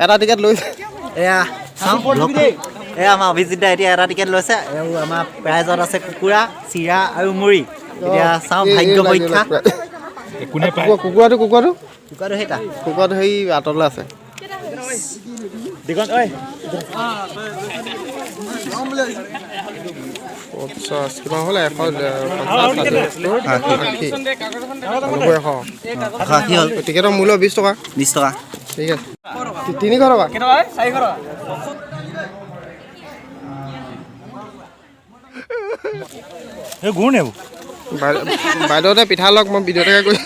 এটা টিকেট লৈছে এয়া এয়া আমাৰ অভিজিত দা এতিয়া এটা টিকেট লৈছে আৰু আমাৰ প্ৰাইজত আছে কুকুৰা চিৰা আৰু মুড়ি এতিয়া চাওঁ ভাগ্য পৰীক্ষা কুকুৰাটো কুকুৰাটো সেই আঁতৰলৈ আছে কিমান হ'লে 100 টিকেটৰ মূল্য 20 টকা ঠিক আছে 300 টকা বাইদেউতে পিঠা লওক মই ভিডিঅ' এটা কৰি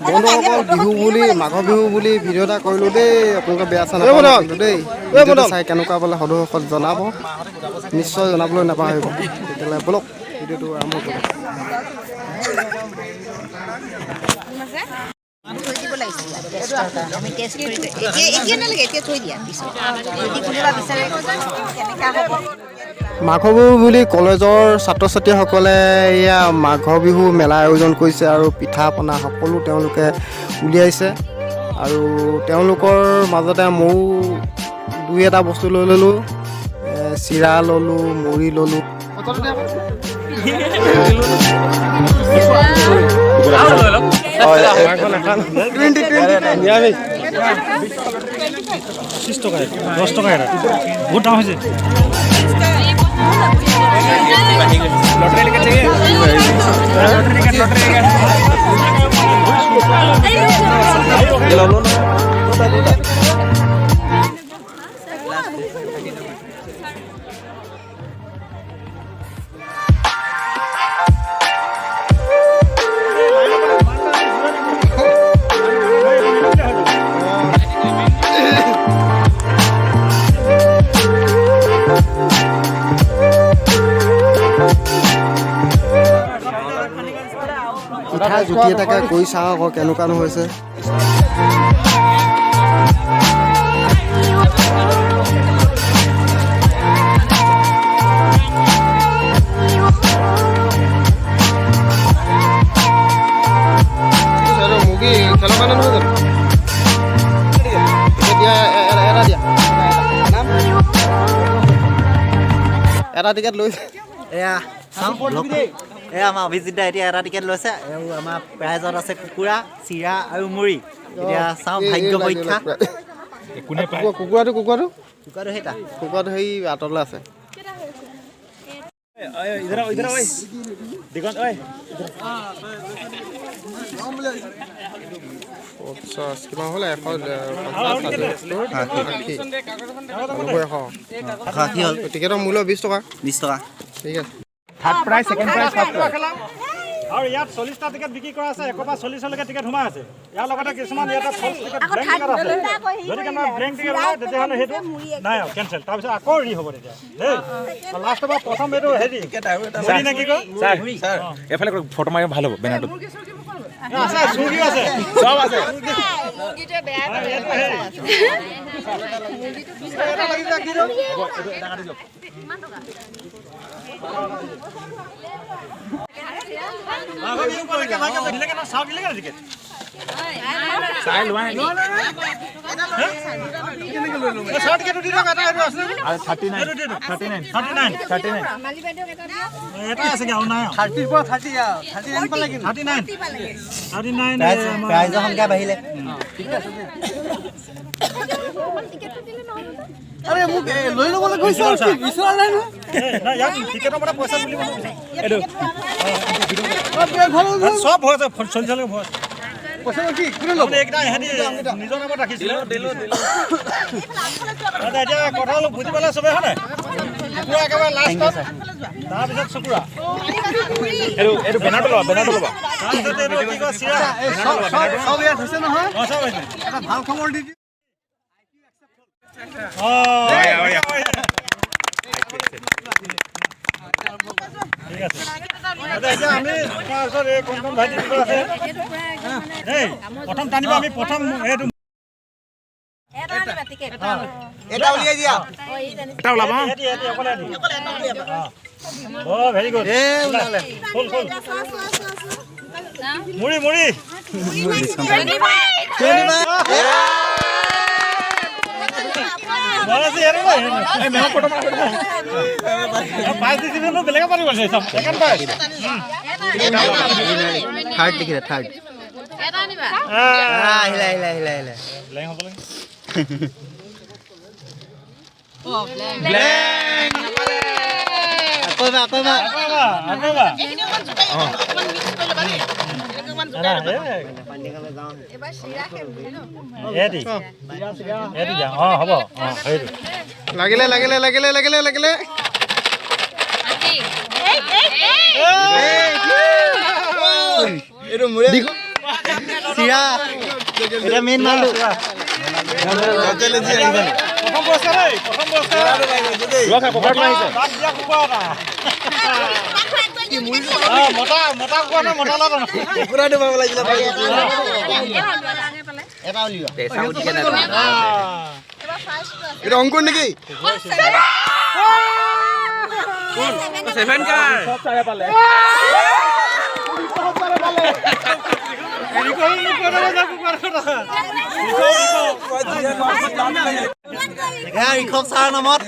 বন্ধুসকল বিহু বুলি মাঘৰ বিহু বুলি ভিডিঅ' এটা কৰিলোঁ দেই আপোনালোকে বেয়া চা নাপাব দেই চাই কেনেকুৱা বোলে সদস্যসকল জনাব নিশ্চয় জনাবলৈ নাপাহৰিব তেতিয়াহ'লে বলক ভিডিঅ'টো আৰম্ভ কৰোঁ মাঘ বিহু বুলি কলেজৰ ছাত্ৰ ছাত্ৰীসকলে এয়া মাঘ বিহু মেলা আয়োজন কৰিছে আৰু পিঠা পনা সকলো তেওঁলোকে উলিয়াইছে আৰু তেওঁলোকৰ মাজতে ময়ো দুই এটা বস্তু লৈ ল'লোঁ চিৰা ল'লোঁ মুড়ি ল'লোঁ বহুত দাম হৈছে পিঠা জুতি এটাকে কৰি চাওঁ আকৌ কেনেকুৱানো হৈছে খেলৰ কাৰণে নহয় জানো এটা টিকেট লৈছে এয়া চাওঁ এয়া আমাৰ অভিজিত দা এতিয়া এটা টিকেট লৈছে আৰু আমাৰ প্ৰাইজত আছে কুকুৰা চিৰা আৰু মুড়ি এতিয়া চাওঁ ভাগ্য পৰীক্ষা কুকুৰাটো সেই আঁতৰলৈ আছে কিমান হ'লে 100 টিকেটৰ মূল্য 20 টকা ঠিক আছে third prize second prize first prize আৰু ইয়াত 40টা টিকেট বিক্ৰী কৰা আছে 1 পৰা 40 লৈকে টিকেট সোমাই আছে ইয়াৰ লগতে কিছুমান ইয়াত ফলছ টিকেট ব্লেংক টিকেট আছে যদি কেনেবা ব্লেংক টিকেট হয় তেতিয়াহ'লে সেইটো নাই কেনসেল তাৰপিছত আকৌ ৰি হ'ব তেতিয়া দেই লাষ্ট বা প্ৰথম এইটো হেৰি টিকেট আৰু এটা হেৰি নে কি কয় স্যাৰ এফালে ফটো মাৰি ভাল হ'ব বেনাৰটো আছে সুগি আছে সব আছে মুগিটো বেয়া মুগিটো এটা লাগি যাক দিলো টাকা দিলো কিমান টকা আগৰ বিহু কৰিলে ভাগে দিলে কেন চাও দিলে কেন টিকেট চাই লোৱা নাই শৰ্ট টিকেট দি দিও এটা এইটো আছে 39 মালি বাইদেউ এটা দিও এটা আছে কি আৰু নাই 30 পৰা 39 পালে কি 39 প্ৰাইজ সংখ্যা বাঢ়িলে ঠিক আছে আৰে মোক লৈ লবলৈ গৈছে কি বিচৰা নাই না ইয়াত টিকেটৰ পৰা পইচা তুলিব এটো সব হৈছে চলচলে ভয় পইচা কি কোনে ল'ব একটা হেদি নিজৰ নামত ৰাখিছিল দিলো দাদা এতিয়া কথা অলপ বুজি পালে সবে হয় না পুৰা একেবাৰে লাষ্টত তাৰ পিছত চকুৰা এটো বেনাৰটো লবা তাৰপিছত এটো কি কয় চিৰা সব ইয়াত হৈছে নহয় সব হৈছে এটা ভাল খবৰ দি ঠিক আছে এতিয়া আমি তাৰপিছত এই কোন ভাইটি দিব আছে এই প্ৰথম টানিব আমি প্ৰথম এইটো এটা উলিয়াই দিয়া এটা ওলাবা এটি অকলে দি ও ভেরি গুড এ ওলালে ফুল মুড়ি 25 বেলেগে পাৰিব ছেকেণ্ড প্ৰাইজ থাৰ্ড দেখিলে থাৰ্ড আহিলে আহিলে আহিলে আহিলে লেং হ'ব লাগে আকৌ এবাৰ আকৌ এবাৰ হ'ব সেইটো লাগিলে লাগিলে লাগিলে লাগিলে লাগিলে চিৰা এতিয়া মেইন মালটো প্ৰথম পুৰস্কাৰ দেই প্ৰথম পুৰস্কাৰ মতা মতা কোৱা নাই মতা লগত কুকুৰাটো পাব লাগিলে এটা অংকুৰ নেকি ঋষভ ছাৰৰ নামত